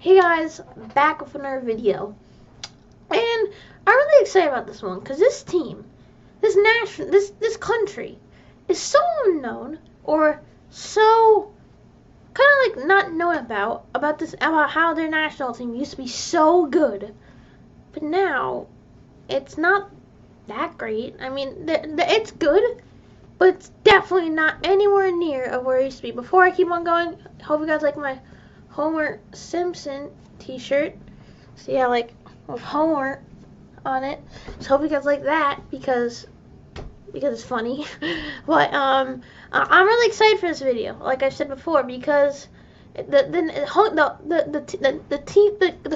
Hey guys, back with another video, and I'm really excited about this one because this team, this country, is so unknown or so kind of like not known about how their national team used to be so good, but now it's not that great. I mean, it's good, but it's definitely not anywhere near of where it used to be. Before I keep on going, hope you guys like my Homer Simpson t-shirt. So yeah, like with Homer on it. So hope you guys like that because it's funny. But I'm really excited for this video, like I said before, because the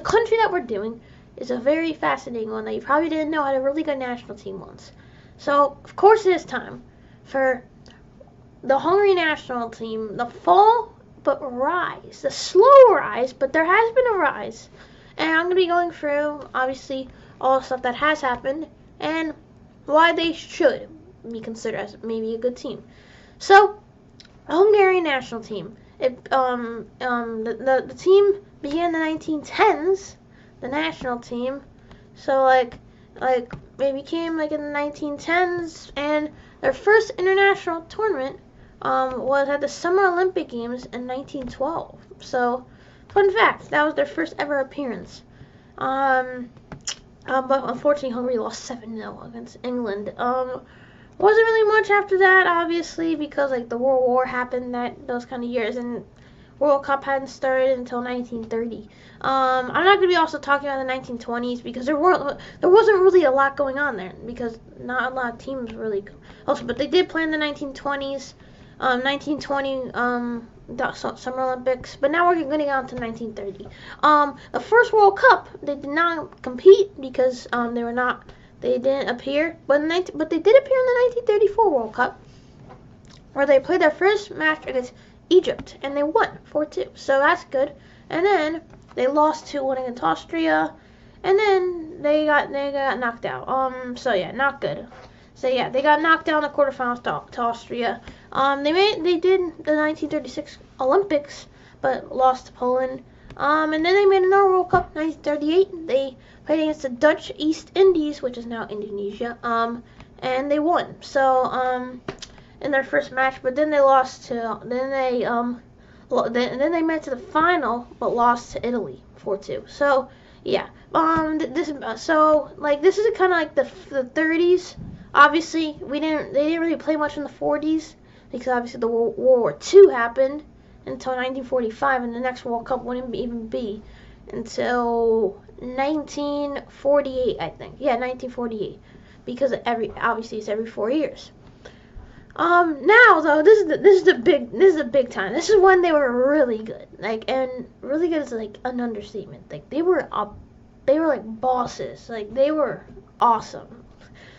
country that we're doing is a very fascinating one that you probably didn't know had a really good national team once. So of course it is time for the Hungary national team, the fall but rise, the slow rise, but there has been a rise. And I'm going to be going through, obviously, all the stuff that has happened and why they should be considered as maybe a good team. So, the Hungarian national team, the team began in the 1910s, the national team. So, like they became like in the 1910s, and their first international tournament was at the Summer Olympic Games in 1912. So, fun fact, that was their first ever appearance. But unfortunately, Hungary lost 7-0 against England. Wasn't really much after that, obviously, because like the World War happened those kind of years, and World Cup hadn't started until 1930. I'm not going to be also talking about the 1920s because there wasn't really a lot going on there because not a lot of teams really also, but they did play in the 1920s. 1920 Summer Olympics, but now we're going to get on to 1930. The first World Cup, they did not compete because they didn't appear, but they did appear in the 1934 World Cup, where they played their first match against Egypt, and they won 4-2, so that's good. And then they lost 2-1 against Austria, and then they got knocked out. So yeah, not good. So yeah, they got knocked down in the quarterfinals to Austria. They did the 1936 Olympics, but lost to Poland. And then they made another World Cup, 1938. They played against the Dutch East Indies, which is now Indonesia. And they won. So in their first match, but then they lost to then they made it to the final, but lost to Italy 4-2. So yeah, this is kind of like the 30s. Obviously, they didn't really play much in the 40s because obviously the World War II happened until 1945, and the next World Cup wouldn't even be until 1948, I think. Yeah, 1948, because obviously it's every 4 years. Now though, this is the big time. This is when they were really good. And really good is like an understatement. Like they were like bosses. Like they were awesome.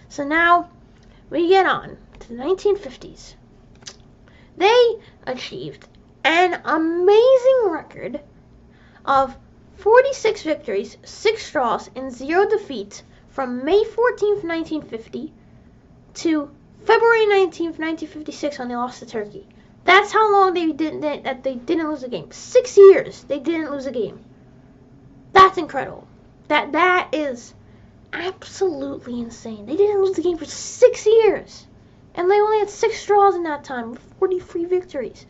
So now we get on to the 1950s. They achieved an amazing record of 46 victories, 6 draws, and 0 defeats from May 14th, 1950 to February 19th, 1956 when they lost to Turkey. That's how long they didn't lose a game. 6 years they didn't lose a game. That's incredible. That is absolutely insane. They didn't lose the game for 6 years, and they only had 6 draws in that time with 43 victories.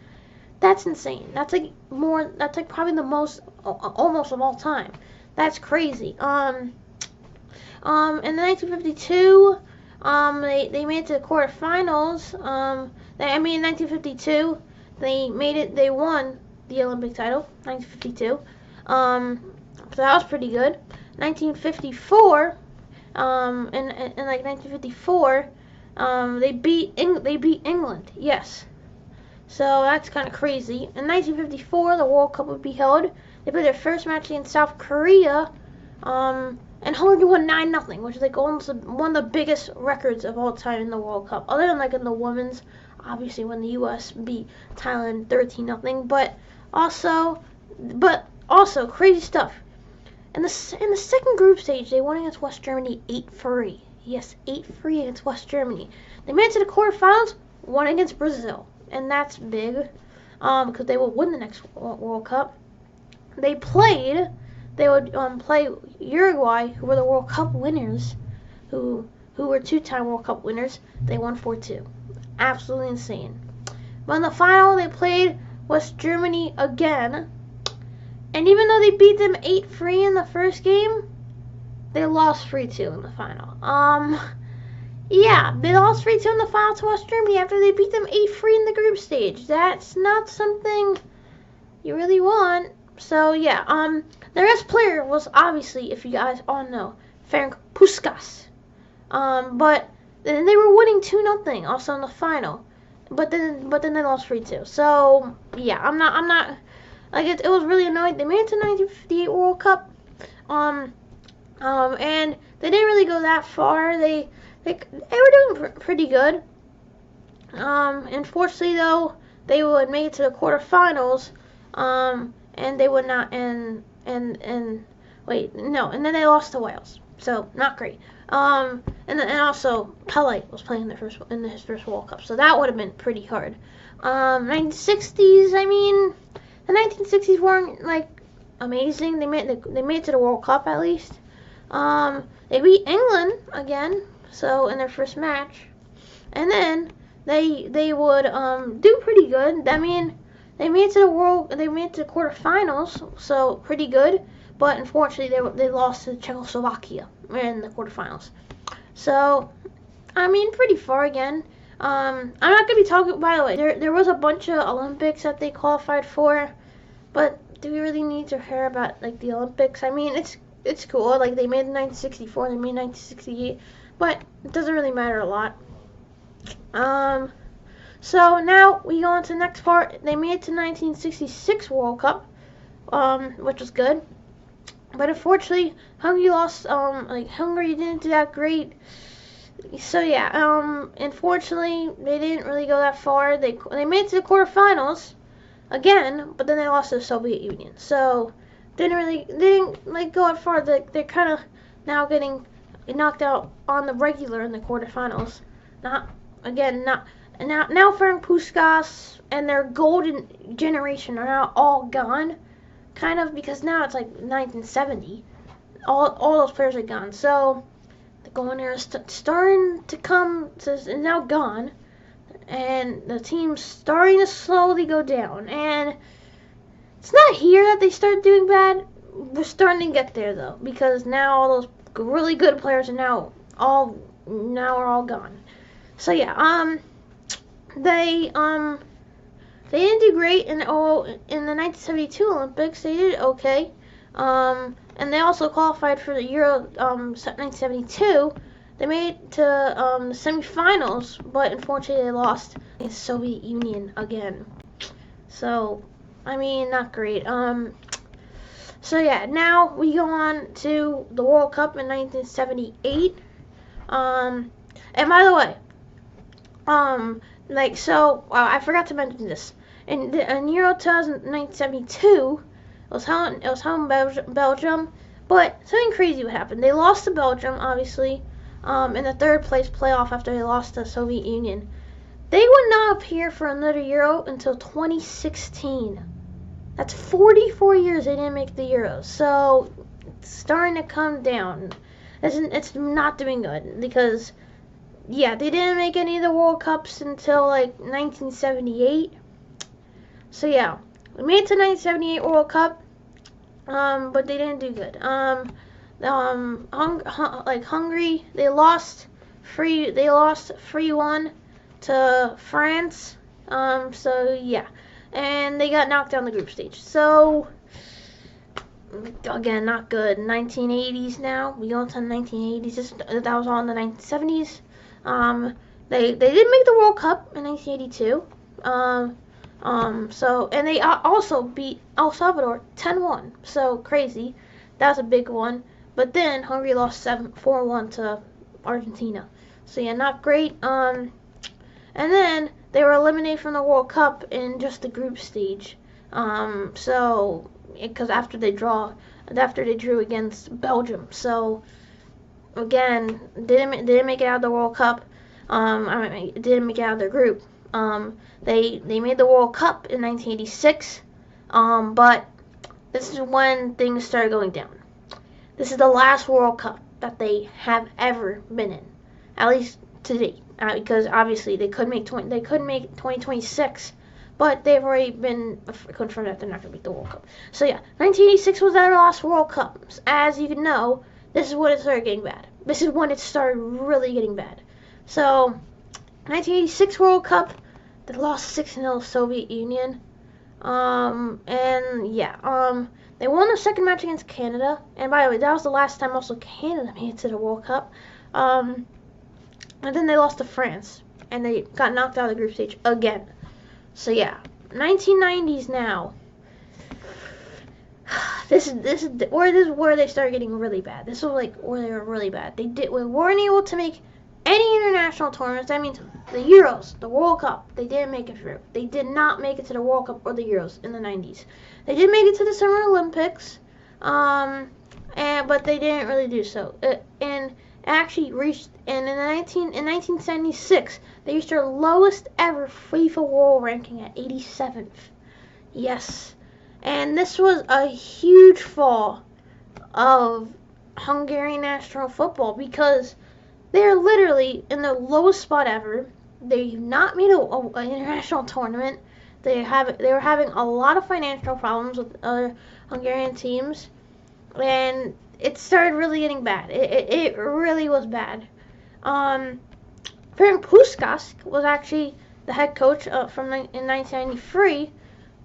That's insane. That's like probably the most almost of all time. That's crazy. In the 1952, they made it to the quarterfinals. In 1952, they won the Olympic title. 1952. So that was pretty good. 1954. In 1954, they beat England. Yes. So that's kind of crazy. In 1954, the World Cup would be held. They played their first match against South Korea, and Hungary won 9-0, which is like almost one of the biggest records of all time in the World Cup. Other than like in the women's, obviously when the U.S. beat Thailand 13-0, but also crazy stuff. In the second group stage, they won against West Germany 8-3. Yes, 8-3 against West Germany. They made it to the quarterfinals, won against Brazil, and that's big, because they will win the next World Cup. they would play Uruguay, who were the World Cup winners, who were two-time World Cup winners. They won 4-2. Absolutely insane. But in the final, they played West Germany again. And even though they beat them 8-3 in the first game, they lost 3-2 in the final. Yeah, they lost 3-2 in the final to West Germany after they beat them 8-3 in the group stage. That's not something you really want. So, yeah, their best player was obviously, if you guys all know, Ferenc Puskás. But then they were winning 2-0 also in the final. But then they lost 3-2. So, yeah, I'm not, like, it was really annoying. They made it to the 1958 World Cup. And they didn't really go that far. They were doing pretty good. Unfortunately, though, they would make it to the quarterfinals. And they would not, and then they lost to Wales. So, not great. And also, Pele was playing in his first World Cup. So, that would have been pretty hard. 1960s, I mean, the 1960s weren't, like, amazing. They made it to the World Cup, at least. They beat England again, so in their first match, and then they would do pretty good. I mean, they made it to the quarterfinals, so pretty good. But unfortunately, they lost to Czechoslovakia in the quarterfinals. So, I mean, pretty far again. I'm not gonna be talking. By the way, there was a bunch of Olympics that they qualified for, but do we really need to hear about like the Olympics? I mean, it's cool. Like, they made 1964, they made 1968, but it doesn't really matter a lot. So now we go on to the next part. They made it to 1966 World Cup, which was good. But unfortunately, Hungary lost. Hungary didn't do that great. So yeah, unfortunately, they didn't really go that far. They made it to the quarterfinals again, but then they lost to the Soviet Union. So they didn't go that far. They're kind of now getting knocked out on the regular in the quarterfinals. Now Ferenc Puskás and their golden generation are now all gone, kind of, because now it's like 1970. All those players are gone. So the golden era is starting to come. Is now gone, and the team's starting to slowly go down. And it's not here that they start doing bad. We're starting to get there though, because now all those really good players are all gone. So yeah, they didn't do great in the 1972 Olympics. They did okay. And they also qualified for the Euro 1972. They made it to the semifinals, but unfortunately they lost to the Soviet Union again. So, I mean, not great. So yeah, now we go on to the World Cup in 1978. And by the way, I forgot to mention this. In Euro 1972, it was held in Belgium, but something crazy would happen. They lost to Belgium, obviously, in the third place playoff after they lost to the Soviet Union. They would not appear for another Euro until 2016. That's 44 years they didn't make the Euros. So it's starting to come down. It's not doing good because, yeah, they didn't make any of the World Cups until like 1978. So yeah, we made it to 1978 World Cup, but they didn't do good. Hungary, they lost 3-1 to France. So yeah, and they got knocked down the group stage. So again, not good. 1980s now. We go into the 1980s. That was all in the 1970s. They did make the World Cup in 1982. And they also beat El Salvador 10-1. So crazy. That was a big one. But then Hungary lost 4-1 to Argentina. So yeah, not great. And then they were eliminated from the World Cup in just the group stage. Because after they drew against Belgium. So again, didn't make it out of the World Cup. Didn't make it out of their group. They made the World Cup in 1986, but this is when things started going down. This is the last World Cup that they have ever been in, at least to date. Because obviously they could make 2026, but they've already been confirmed that they're not going to make the World Cup. So yeah, 1986 was their last World Cup. As you can know, this is when it started getting bad. This is when it started really getting bad. So 1986 World Cup, they lost 6-0 Soviet Union. And yeah, they won their second match against Canada. And by the way, that was the last time also Canada made it to the World Cup. And then they lost to France, and they got knocked out of the group stage again. So yeah, 1990s now. This is where they started getting really bad. This was like where they were really bad. We weren't able to make any international tournaments. That means the Euros, the World Cup, they didn't make it through. They did not make it to the World Cup or the Euros in the 90s. They did make it to the Summer Olympics, but they didn't really do so. And actually reached in 1976 they reached their lowest ever FIFA World ranking at 87th. Yes, and this was a huge fall of Hungarian national football because they're literally in the lowest spot ever. They've not made an international tournament. They were having a lot of financial problems with other Hungarian teams, and it started really getting bad. It really was bad. Ferenc Puskás was actually the head coach in 1993,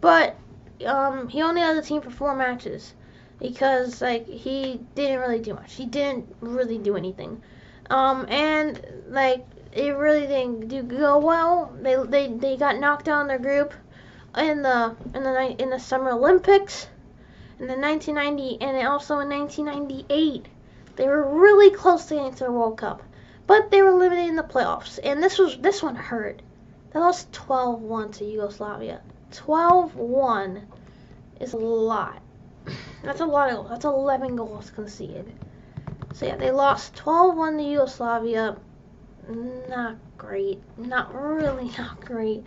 but he only led the team for 4 matches because he didn't really do much. He didn't really do anything, and it really didn't go well. They got knocked out in their group in the Summer Olympics. In the 1990 and also in 1998, they were really close to getting to the World Cup, but they were eliminated in the playoffs. And this one hurt. They lost 12-1 to Yugoslavia. 12-1 is a lot. That's a lot of goals. That's 11 goals conceded. So yeah, they lost 12-1 to Yugoslavia. Not great. Not great.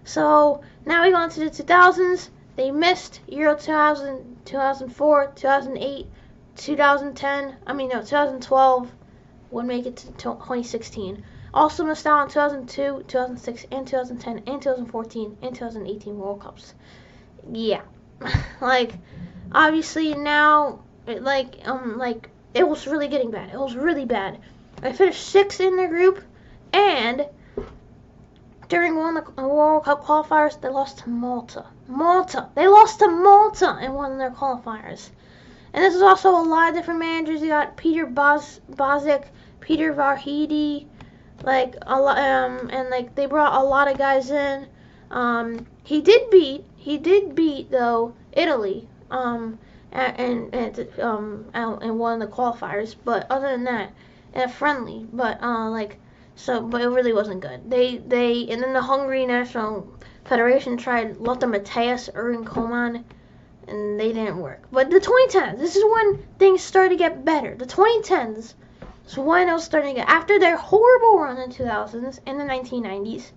So now we go into the 2000s. They missed Euro 2000, 2004, 2008, 2012. Wouldn't make it to 2016. Also missed out on 2002, 2006, and 2010, and 2014, and 2018 World Cups. Yeah, obviously now, it was really getting bad. It was really bad. They finished 6th in their group, and during one of the World Cup qualifiers, they lost to Malta. They lost to Malta in one of their qualifiers. And this is also a lot of different managers. You got Peter Bozic, Peter Varhidi, they brought a lot of guys in. He did beat though Italy in one of the qualifiers, but other than that, in a friendly, but but it really wasn't good. And then the Hungary National Federation tried Lothar Matthäus, Erwin Koeman, and they didn't work. But the 2010s, this is when things started to get better. The 2010s is when it was starting to get, after their horrible run in the 2000s and the 1990s,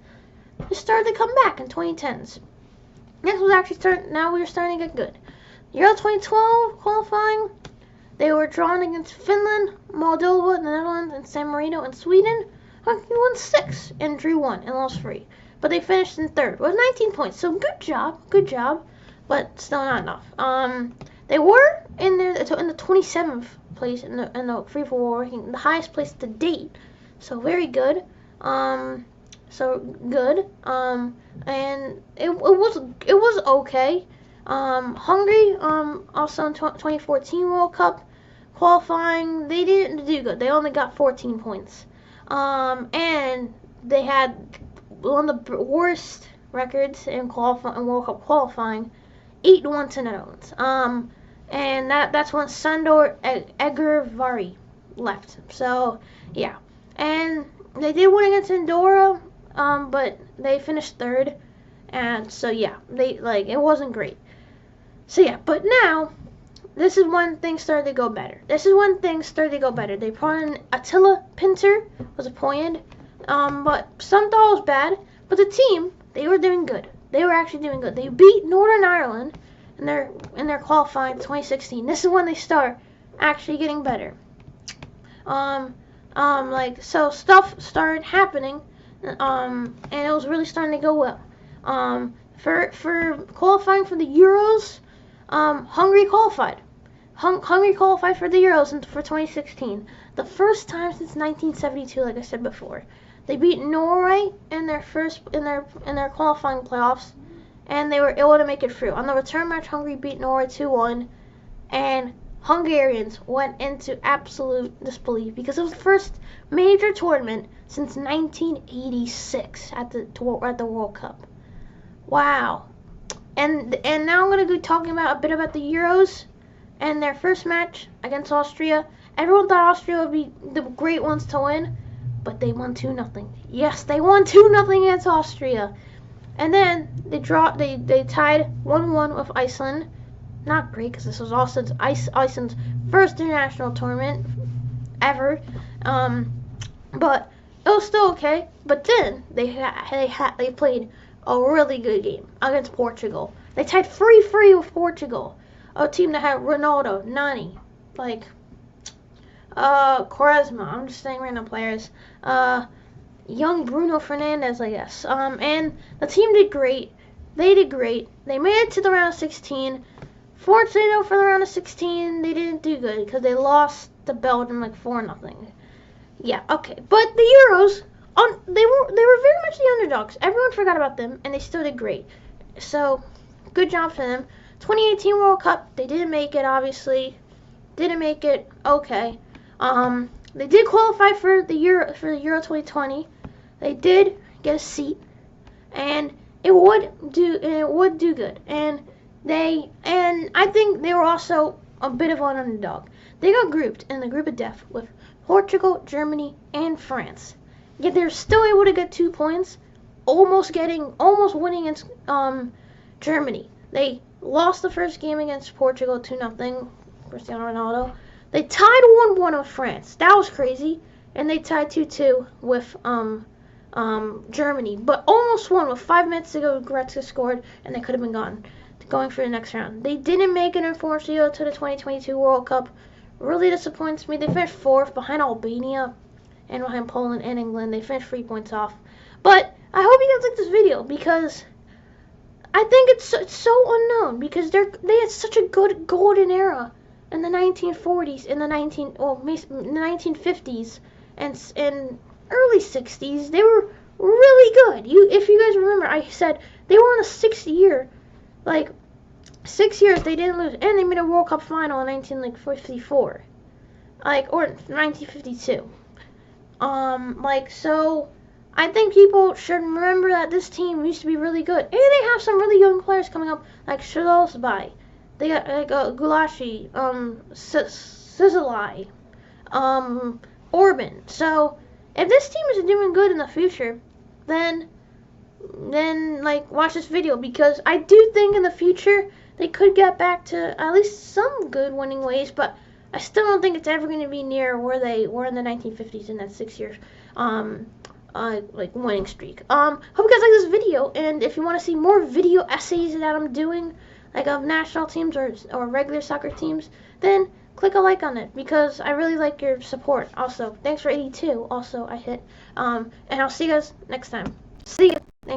it started to come back in 2010s. This was actually now we were starting to get good. Euro 2012 qualifying, they were drawn against Finland, Moldova, the Netherlands, and San Marino and Sweden. Hungary won 6 and drew 1 and lost 3. But they finished in 3rd with 19 points. So good job, but still not enough. They were in the 27th place in the FIFA World ranking, the highest place to date. So very good. And it was okay. Hungary also in 2014 World Cup qualifying, they didn't do good. They only got 14 points. And they had one of the worst records in World Cup qualifying, 8-1 to Netherlands. And that's when Sandor Egervari left. So yeah, and they did win against Andorra, but they finished 3rd, and so yeah, it wasn't great. So yeah, but now this is when things started to go better. They brought in Attila Pinter, was appointed, but some thought it was bad. But the team, they were doing good. They were actually doing good. They beat Northern Ireland in their qualifying 2016. This is when they start actually getting better. So stuff started happening, and it was really starting to go well. For qualifying for the Euros, Hungary qualified. Hungary qualified for the Euros for 2016. The first time since 1972, like I said before. They beat Norway in their qualifying playoffs, and they were able to make it through. On the return match, Hungary beat Norway 2-1, and Hungarians went into absolute disbelief because it was the first major tournament since 1986 at the World Cup. Wow. And now I'm going to be talking about a bit about the Euros and their first match against Austria. Everyone thought Austria would be the great ones to win, but they won 2-0. Yes, they won 2-0 against Austria. And then they tied 1-1 with Iceland. Not great, because this was also Iceland's first international tournament ever. But it was still okay. But then they played a really good game against Portugal. They tied 3-3 with Portugal, a team that had Ronaldo, Nani, Quaresma. I'm just saying random players. Young Bruno Fernandes, I guess. And the team did great. They did great. They made it to the round of 16. Fortunately, though, for the round of 16, they didn't do good because they lost to Belgium 4-0. Yeah, okay. But the Euros, they were very much the underdogs. Everyone forgot about them, and they still did great. So, good job for them. 2018 World Cup, they didn't make it, obviously. Didn't make it. Okay. They did qualify for the Euro 2020. They did get a seat, and it would do good. And I think they were also a bit of an underdog. They got grouped in the group of death with Portugal, Germany, and France. Yet they're still able to get 2 points, almost winning against Germany. They lost the first game against Portugal 2-0. Cristiano Ronaldo. They tied 1-1 with France. That was crazy. And they tied 2-2 with Germany, but almost won with 5 minutes to go. Goretzka scored, and they could have been going for the next round. They didn't make it, unfortunately, to the 2022 World Cup. Really disappoints me. They finished 4th behind Albania and behind Poland and England. They finished 3 points off. But I hope you guys like this video because I think it's so unknown because they had such a good golden era in the 1940s, in the 1950s, and early 60s. They were really good. If you guys remember, I said they were on a 6 year, 6 years they didn't lose, and they made a World Cup final in 1954, or 1952. So I think people should remember that this team used to be really good, and they have some really young players coming up, like Shalosbai. They got Gulashi, Sizalai, Orban. So if this team is doing good in the future, then watch this video because I do think in the future they could get back to at least some good winning ways, but I still don't think it's ever going to be near where they were in the 1950s in that 6 years winning streak. Hope you guys like this video, and if you want to see more video essays that I'm doing, of national teams or regular soccer teams, then click a like on it because I really like your support. Also, thanks for 82. Also, I hit. And I'll see you guys next time. See ya.